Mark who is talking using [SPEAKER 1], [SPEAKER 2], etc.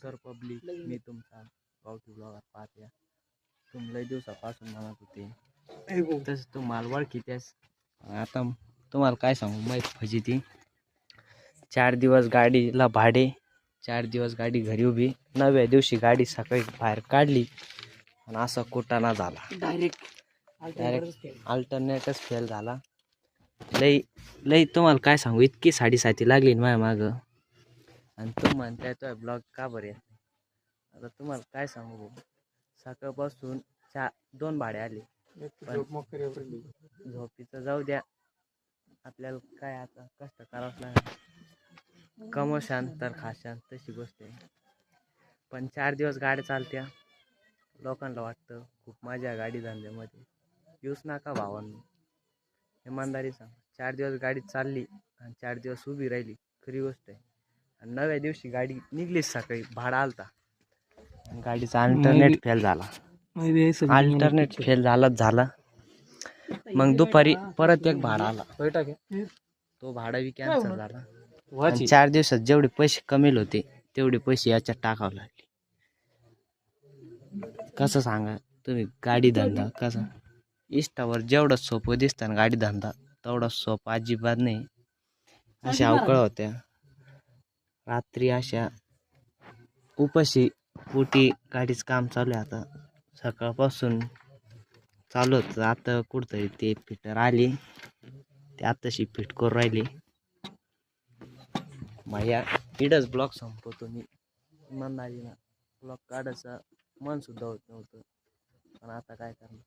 [SPEAKER 1] Sir public, मी तुमचा गावठी blogger पाहत्या. लय दिवसापासून म्हणत होते तसं तुम्हाला ओळखीतेस. आता तुम्हाला काय सांगू, माहीत फजी ती 4 दिवस गाडीला भाडे, 4 दिवस गाडी घरी उभी, 9व्या दिवशी गाडी सकाळी बाहेर काढली आणि असा कुटाणा झाला. डायरेक्ट अल्टरनेटच फेल झाला. लई तुम्हाला काय सांगू, इतकी साडेसाती लागली ना माझ्या मागं. आणि तू म्हणताय तो ब्लॉग का बरे. आता तुम्हाला काय सांगू भाऊ, सकाळपासून 2 भाडे आले. झोपीचं जाऊ द्या, आपल्याला काय आता कष्ट करावंच लागेल. कमवशान तर खाशान, तशी गोष्ट आहे. पण 4 दिवस गाड्या चालत्या, लोकांना वाटतं खूप मजा गाडी धंद्यामध्ये. येऊच नका भावांनो, इमानदारी सांग. 4 दिवस गाडी चालली आणि 4 दिवस उभी राहिली, खरी गोष्ट आहे. आणि 9व्या दिवशी गाडी निघलीच सकाळी, भाडा आलता. गाडीचा अल्टरनेट फेल झाला. अल्टरनेट फेल झाला. मग दुपारी परत एक भाडा आला, तो भाडा बी कॅन्सल झाला. 4 दिवसात जेवढे पैसे कमेल होते तेवढे पैसे याच्यात टाकावं लागले. कसं सांगा तुम्ही, गाडी धंदा कसा इष्टावर जेवढं सोपं दिसतं गाडी धंदा, तेवढा सोपं अजिबात नाही. अशा अवकळ होत्या रात्री, अशा उपाशी पोटी गाडीचं काम चालू आहे. आता सकाळपासून चालू होतं, आता कुठतरी ते फिटर आली, ते आताशी फिट करून राहिली. भैया इडच ब्लॉक संपवतो मी, इमानदारीनं. ब्लॉक काढायचं मन सुद्धा होत नव्हतं, पण आता काय करणार.